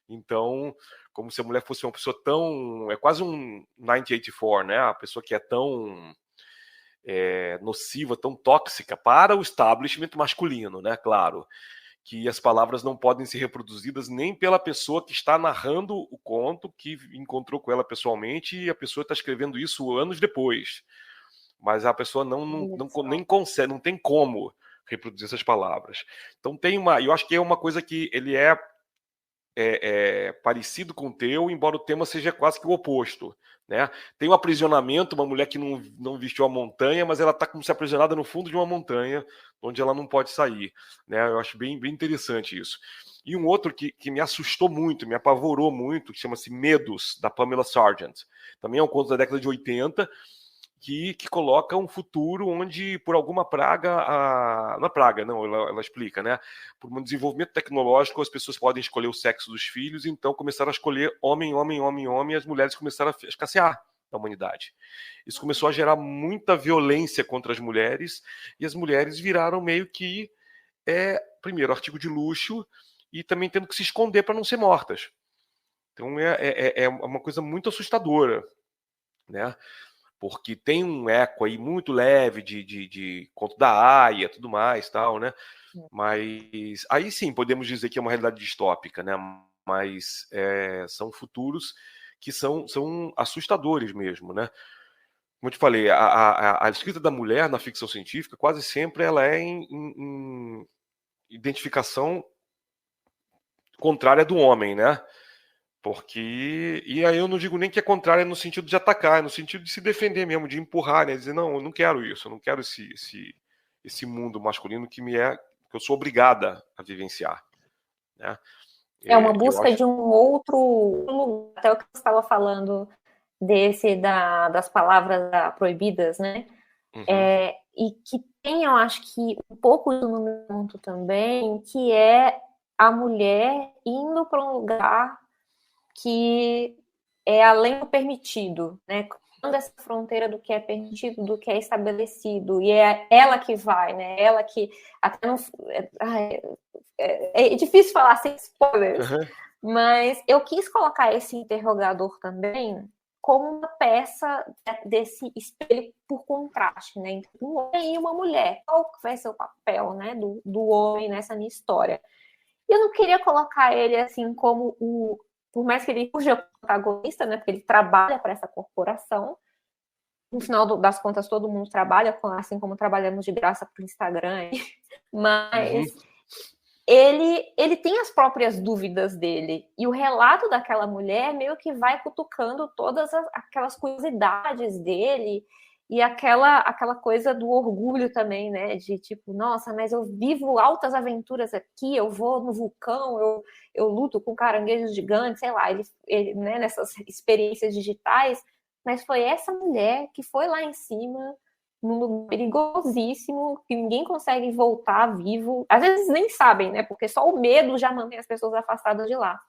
Então, como se a mulher fosse uma pessoa tão... É quase um 1984, né? A pessoa que é tão nociva, tão tóxica para o establishment masculino, né? Claro, que as palavras não podem ser reproduzidas nem pela pessoa que está narrando o conto, que encontrou com ela pessoalmente, e a pessoa está escrevendo isso anos depois. Mas a pessoa nem consegue, não tem como reproduzir essas palavras. Então eu acho que é uma coisa que ele é parecido com o teu, embora o tema seja quase que o oposto, né? Tem um aprisionamento, uma mulher que não vestiu a montanha, mas ela está como se aprisionada no fundo de uma montanha, onde ela não pode sair, né? Eu acho bem, bem interessante isso. E um outro que me assustou muito, me apavorou muito, que chama-se Medos, da Pamela Sargent. Também é um conto da década de 80, que coloca um futuro onde, por alguma praga, não é praga, não, ela explica, né? Por um desenvolvimento tecnológico, as pessoas podem escolher o sexo dos filhos, então começaram a escolher homem, homem, homem, homem, e as mulheres começaram a escassear na humanidade. Isso começou a gerar muita violência contra as mulheres, e as mulheres viraram meio que, primeiro, artigo de luxo, e também tendo que se esconder para não ser mortas. Então é uma coisa muito assustadora, né? Porque tem um eco aí muito leve de conto da Aya, tudo mais, tal, né? Mas aí sim podemos dizer que é uma realidade distópica, né? Mas são futuros que são assustadores mesmo, né? Como eu te falei, a escrita da mulher na ficção científica quase sempre ela é em identificação contrária do homem, né? Porque. E aí eu não digo nem que é contrário no sentido de atacar, é no sentido de se defender mesmo, de empurrar, né? Dizer, não, eu não quero isso, eu não quero esse mundo masculino que eu sou obrigada a vivenciar. Né? É uma busca de um outro lugar, até o que você estava falando das palavras proibidas, né? Uhum. E que tem, eu acho que um pouco do meu ponto também, que é a mulher indo para um lugar que é além do permitido, né? Quando essa fronteira do que é permitido, do que é estabelecido, e é ela que vai, né? Ela que até não é difícil falar sem spoilers, mas eu quis colocar esse interrogador também como uma peça desse espelho por contraste, né? Entre um homem e uma mulher. Qual vai ser o papel, né, do homem nessa minha história? E eu não queria colocar ele assim como por mais que ele seja protagonista, né? Porque ele trabalha para essa corporação. No final das contas, todo mundo trabalha, assim como trabalhamos de graça para o Instagram. Mas ele tem as próprias dúvidas dele. E o relato daquela mulher meio que vai cutucando todas aquelas curiosidades dele e aquela coisa do orgulho também, né? De tipo, nossa, mas eu vivo altas aventuras aqui, eu vou no vulcão, eu luto com caranguejos gigantes, sei lá, ele né, nessas experiências digitais, mas foi essa mulher que foi lá em cima, num lugar perigosíssimo, que ninguém consegue voltar vivo. Às vezes nem sabem, né? Porque só o medo já mantém as pessoas afastadas de lá.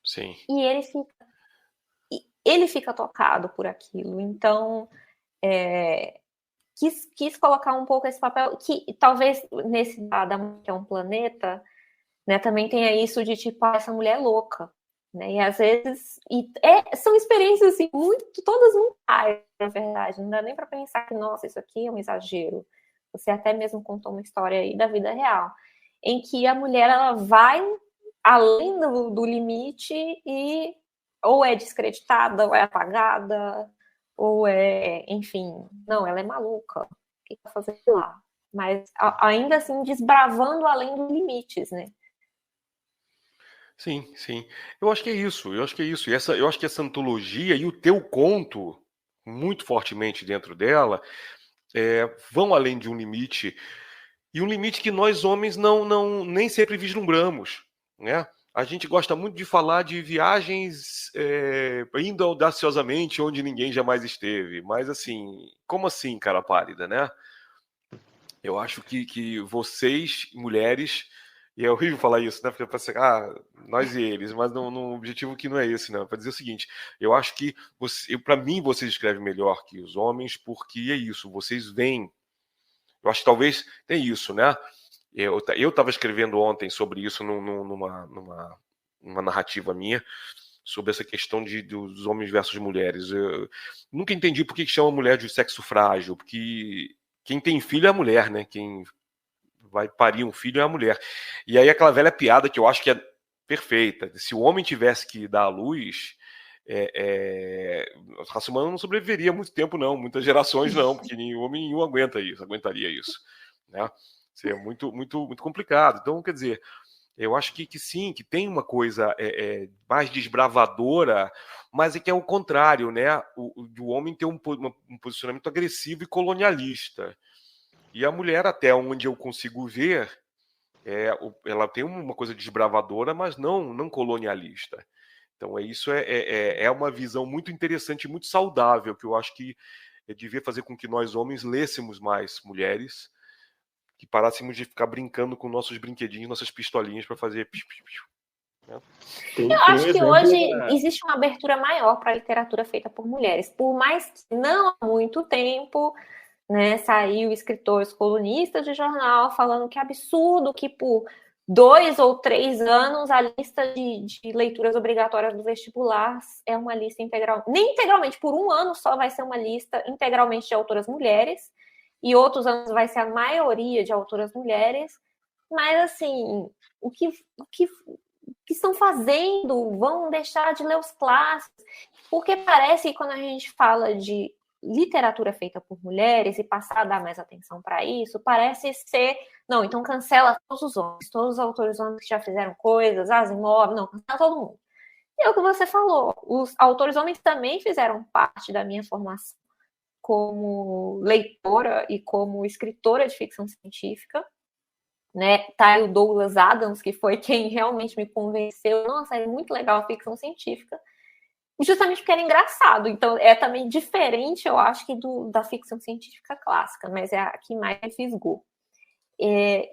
Sim. E ele fica tocado por aquilo. Então, quis colocar um pouco esse papel, que talvez nesse da que é um planeta, né, também tenha isso de tipo, essa mulher é louca, né? E às vezes são experiências assim, todas muito raras, na verdade. Não dá nem para pensar que, nossa, isso aqui é um exagero. Você até mesmo contou uma história aí da vida real, em que a mulher ela vai além do limite e ou é descreditada, ou é apagada, ou enfim, não, ela é maluca, o que tá fazendo lá? Mas ainda assim desbravando além dos limites, né? Sim, sim. Eu acho que é isso, eu acho que é isso. Eu acho que essa antologia e o teu conto, muito fortemente dentro dela, vão além de um limite e um limite que nós homens não nem sempre vislumbramos, né? A gente gosta muito de falar de viagens indo audaciosamente onde ninguém jamais esteve, mas assim, como assim, cara pálida, né? Eu acho que vocês, mulheres, e é horrível falar isso, né? Porque parece nós e eles, mas no objetivo que não é esse, não. Para dizer o seguinte, eu acho que para mim vocês escrevem melhor que os homens, porque é isso, vocês veem. Eu acho que talvez tem isso, né? Eu estava escrevendo ontem sobre isso numa narrativa minha, sobre essa questão dos homens versus mulheres. Eu nunca entendi por que chama mulher de sexo frágil, porque quem tem filho é a mulher, né? Quem vai parir um filho é a mulher. E aí aquela velha piada que eu acho que é perfeita. Se o homem tivesse que dar à luz, a raça humana não sobreviveria muito tempo, não. Muitas gerações, não. Porque nenhum homem nenhum aguentaria isso. Né? Seria muito, muito, muito complicado. Então, quer dizer, eu acho que sim, que tem uma coisa mais desbravadora, mas é que é o contrário, né? O homem tem um posicionamento agressivo e colonialista. E a mulher, até onde eu consigo ver, ela tem uma coisa desbravadora, mas não colonialista. Então, isso é uma visão muito interessante, muito saudável, que eu acho que devia fazer com que nós, homens, lêssemos mais mulheres, que parássemos de ficar brincando com nossos brinquedinhos, nossas pistolinhas para fazer... Eu acho que hoje existe uma abertura maior para a literatura feita por mulheres. Por mais que não há muito tempo... Né, saiu escritores colunistas de jornal falando que é absurdo que por 2 ou 3 anos a lista de leituras obrigatórias do vestibular é uma lista integral, nem integralmente, por 1 ano só vai ser uma lista integralmente de autoras mulheres, e outros anos vai ser a maioria de autoras mulheres, mas assim, o que estão fazendo? Vão deixar de ler os clássicos, porque parece que quando a gente fala de literatura feita por mulheres e passar a dar mais atenção para isso, parece ser, não, então cancela todos os homens, todos os autores homens que já fizeram coisas, Asimov, não, cancela todo mundo. E é o que você falou, os autores homens também fizeram parte da minha formação como leitora e como escritora de ficção científica, né? Tá aí o Douglas Adams, que foi quem realmente me convenceu, nossa, é muito legal a ficção científica, justamente porque era engraçado. Então, é também diferente, eu acho, que da ficção científica clássica, mas é a que mais me fisgou. E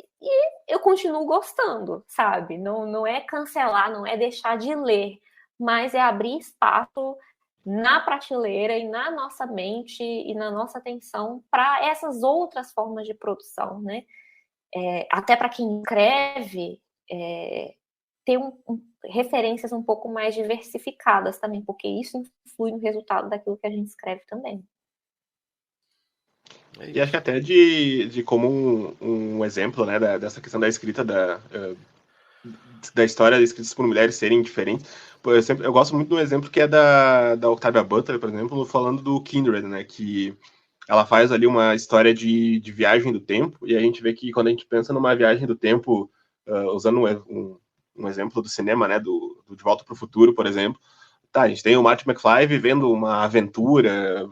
eu continuo gostando, sabe? Não é cancelar, não é deixar de ler, mas é abrir espaço na prateleira e na nossa mente e na nossa atenção para essas outras formas de produção, né? Até para quem escreve, ter referências um pouco mais diversificadas também, porque isso influi no resultado daquilo que a gente escreve também. E acho que até de como um exemplo, né, dessa questão da escrita da história escritas por mulheres serem diferentes. Eu gosto muito do exemplo que é da Octavia Butler, por exemplo, falando do Kindred, né, que ela faz ali uma história de viagem do tempo, e a gente vê que quando a gente pensa numa viagem do tempo, usando um exemplo do cinema, né, do De Volta para o Futuro, por exemplo, a gente tem o Marty McFly vivendo uma aventura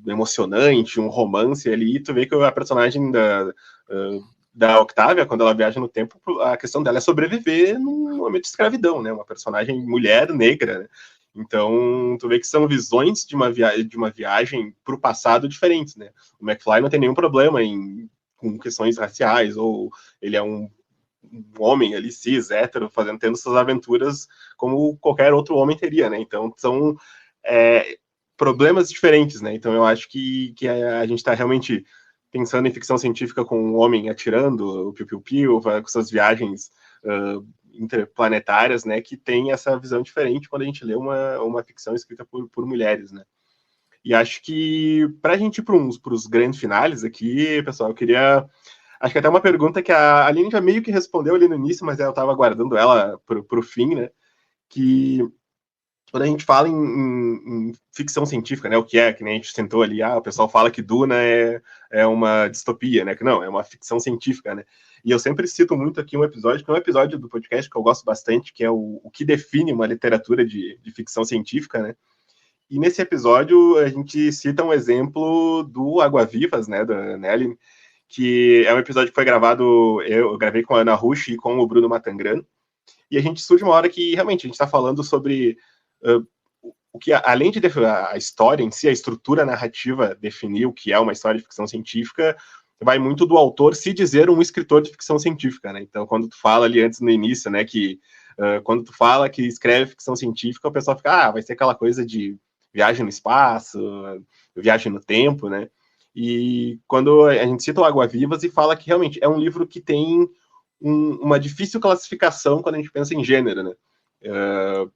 emocionante, um romance ali, e tu vê que a personagem da Octavia, quando ela viaja no tempo, a questão dela é sobreviver num momento de escravidão, né, uma personagem mulher negra, né? Então, tu vê que são visões de uma viagem para o passado diferentes, né? O McFly não tem nenhum problema com questões raciais, ou ele é um homem ali, cis, hétero, tendo suas aventuras como qualquer outro homem teria, né? Então, são problemas diferentes, né? Então, eu acho que a gente está realmente pensando em ficção científica com um homem atirando, o piu-piu-piu, com suas viagens interplanetárias, né? Que tem essa visão diferente quando a gente lê uma ficção escrita por mulheres, né? E acho que, para a gente ir para os grandes finales aqui, pessoal, eu queria... Acho que até uma pergunta que a Aline já meio que respondeu ali no início, mas eu estava aguardando ela para o fim, né? Que quando a gente fala em ficção científica, né? O que nem a gente sentou ali, o pessoal fala que Duna é uma distopia, né? Que não, é uma ficção científica, né? E eu sempre cito muito aqui um episódio, que é um episódio do podcast que eu gosto bastante, que é o que define uma literatura de ficção científica, né? E nesse episódio a gente cita um exemplo do Água-Vivas, né? Da Nelly, que é um episódio que foi gravado, eu gravei com a Ana Rush e com o Bruno Matangrano, e a gente surge uma hora que realmente a gente está falando sobre o que, além de a história em si, a estrutura narrativa definir o que é uma história de ficção científica, vai muito do autor se dizer um escritor de ficção científica, né? Então, quando tu fala ali antes no início, né, que quando tu fala que escreve ficção científica, o pessoal fica, vai ser aquela coisa de viagem no espaço, viagem no tempo, né? E quando a gente cita o Água-Vivas e fala que realmente é um livro que tem uma difícil classificação quando a gente pensa em gênero, né?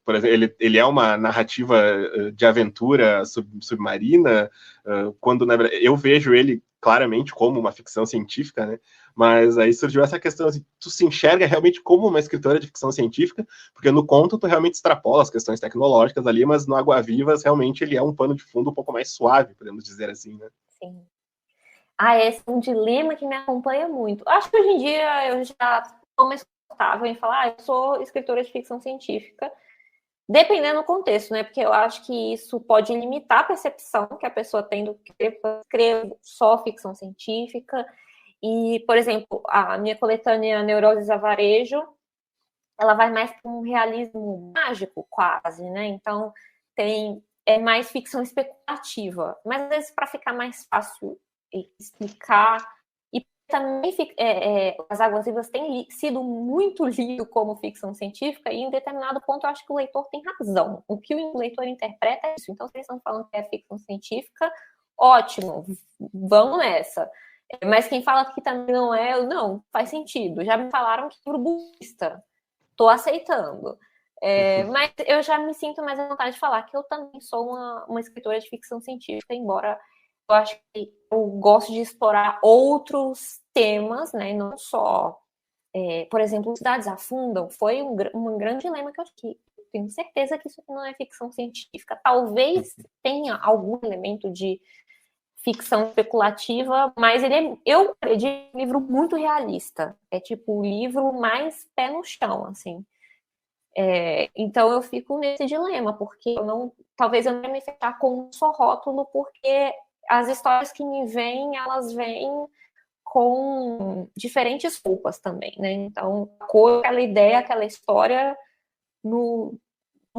Por exemplo, ele é uma narrativa de aventura submarina, quando na verdade, eu vejo ele claramente como uma ficção científica, né? Mas aí surgiu essa questão assim, tu se enxerga realmente como uma escritora de ficção científica, porque no conto tu realmente extrapola as questões tecnológicas ali, mas no Água-Vivas realmente ele é um pano de fundo um pouco mais suave, podemos dizer assim, né? Sim. Esse é um dilema que me acompanha muito. Acho que hoje em dia eu já estou mais confortável em falar, eu sou escritora de ficção científica, dependendo do contexto, né? Porque eu acho que isso pode limitar a percepção que a pessoa tem do que escrevo só ficção científica. E, por exemplo, a minha coletânea Neuroses a Varejo, ela vai mais para um realismo mágico, quase, né? Então, é mais ficção especulativa. Mas, às vezes, para ficar mais fácil explicar, e também As Águas-Vivas tem sido muito lido como ficção científica, e em determinado ponto eu acho que o leitor tem razão. O que o leitor interpreta é isso. Então, se eles estão falando que é ficção científica, ótimo, vamos nessa. Mas quem fala que também não, faz sentido. Já me falaram que é budista. Estou aceitando. Mas eu já me sinto mais à vontade de falar que eu também sou uma escritora de ficção científica, embora eu acho que eu gosto de explorar outros temas, né? Não só, por exemplo, Cidades Afundam foi um grande dilema que eu tenho certeza que isso não é ficção científica. Talvez tenha algum elemento de ficção especulativa, mas eu acredito um livro muito realista. É tipo o livro mais pé no chão, assim. Então eu fico nesse dilema, porque talvez eu não me fechar com um só rótulo, porque as histórias que me vêm, elas vêm com diferentes roupas também, né? Então, aquela ideia, aquela história no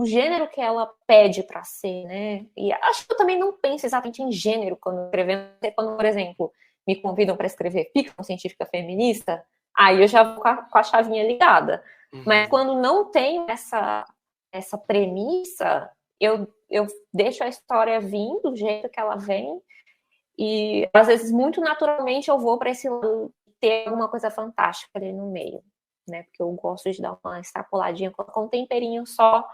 gênero que ela pede para ser, né? E acho que eu também não penso exatamente em gênero quando escrevendo. Quando, por exemplo, me convidam para escrever ficção científica feminista, aí eu já vou com a chavinha ligada. Mas quando não tem essa premissa, eu deixo a história vir do jeito que ela vem, e às vezes muito naturalmente eu vou para esse lado, ter alguma coisa fantástica ali no meio, né? Porque eu gosto de dar uma extrapoladinha, colocar um temperinho só.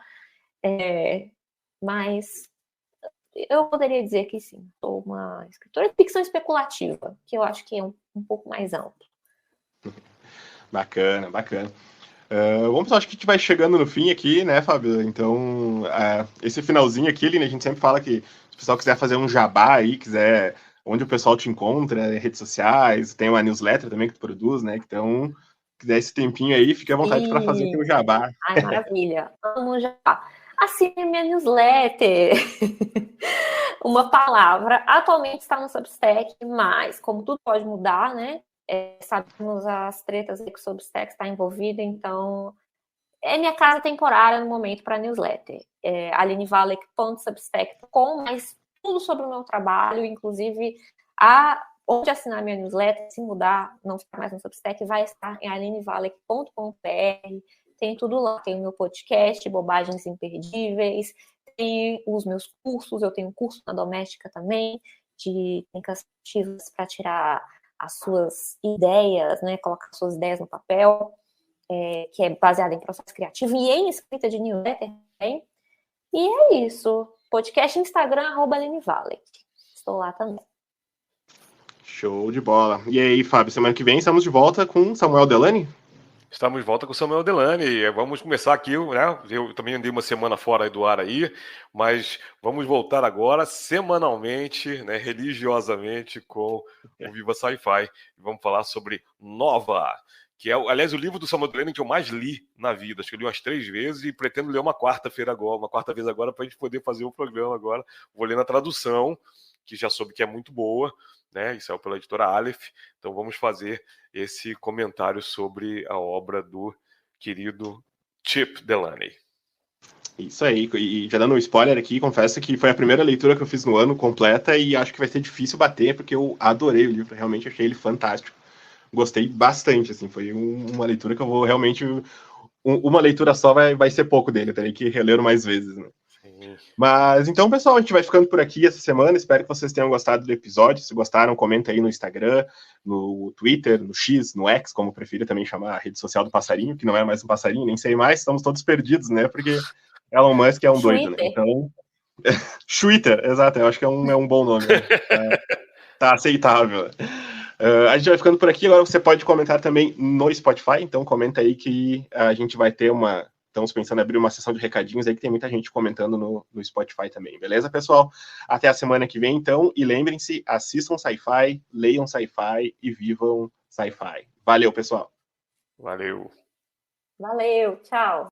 Mas eu poderia dizer que sim, sou uma escritora de ficção especulativa, que eu acho que é um pouco mais amplo. Bacana. Vamos, acho que a gente vai chegando no fim aqui, né, Fábio? Então, esse finalzinho aqui, a gente sempre fala que se o pessoal quiser fazer um jabá aí, quiser onde o pessoal te encontra, redes sociais, tem uma newsletter também que tu produz, né? Então, quiser esse tempinho aí, fique à vontade para fazer o teu jabá. Ai, maravilha. Amo jabá. Assine minha newsletter. Uma palavra. Atualmente está no Substack, mas como tudo pode mudar, né? Sabemos as tretas que o Substack está envolvido, então é minha casa temporária no momento para newsletter. alinevalek.substack.com, mas tudo sobre o meu trabalho, inclusive onde assinar minha newsletter, se mudar, não ficar mais no Substack, vai estar em alinevalek.com.br. Tem tudo lá, tem o meu podcast, Bobagens Imperdíveis, tem os meus cursos, eu tenho um curso na Doméstica também, de técnicas criativas para tirar as suas ideias, né, colocar suas ideias no papel, que é baseado em processo criativo e em escrita de newsletter também. E é isso. Podcast Instagram, @alinevalek. Estou lá também. Show de bola. E aí, Fábio, semana que vem estamos de volta com Samuel Delany? Estamos de volta com o Samuel Delany. Vamos começar aqui, né? Eu também andei uma semana fora do ar aí, mas vamos voltar agora semanalmente, né, religiosamente, com o Viva Sci-Fi. Vamos falar sobre Nova, que é, aliás, o livro do Samuel Delany que eu mais li na vida. Acho que eu li umas 3 vezes e pretendo ler uma quarta vez agora, para a gente poder fazer o programa agora. Vou ler na tradução, que já soube que é muito boa, né? Isso é pela editora Aleph. Então vamos fazer esse comentário sobre a obra do querido Chip Delaney. Isso aí, e já dando um spoiler aqui, confesso que foi a primeira leitura que eu fiz no ano completa e acho que vai ser difícil bater, porque eu adorei o livro, realmente achei ele fantástico. Gostei bastante, assim, foi uma leitura que eu vou realmente... Uma leitura só vai ser pouco dele, eu terei que reler mais vezes, né? Sim. Mas então, pessoal, a gente vai ficando por aqui essa semana. Espero que vocês tenham gostado do episódio. Se gostaram, comenta aí no Instagram, no Twitter, no X, no X, como preferir também chamar a rede social do passarinho, que não é mais um passarinho, nem sei mais, estamos todos perdidos, né? Porque Elon Musk é um doido, né? Então, Twitter, exato, eu acho que é um bom nome. Né? Tá aceitável. A gente vai ficando por aqui. Agora você pode comentar também no Spotify, então comenta aí que a gente vai ter estamos pensando em abrir uma sessão de recadinhos aí, que tem muita gente comentando no Spotify também. Beleza, pessoal? Até a semana que vem, então. E lembrem-se, assistam Sci-Fi, leiam Sci-Fi e vivam Sci-Fi. Valeu, pessoal. Valeu. Valeu, tchau.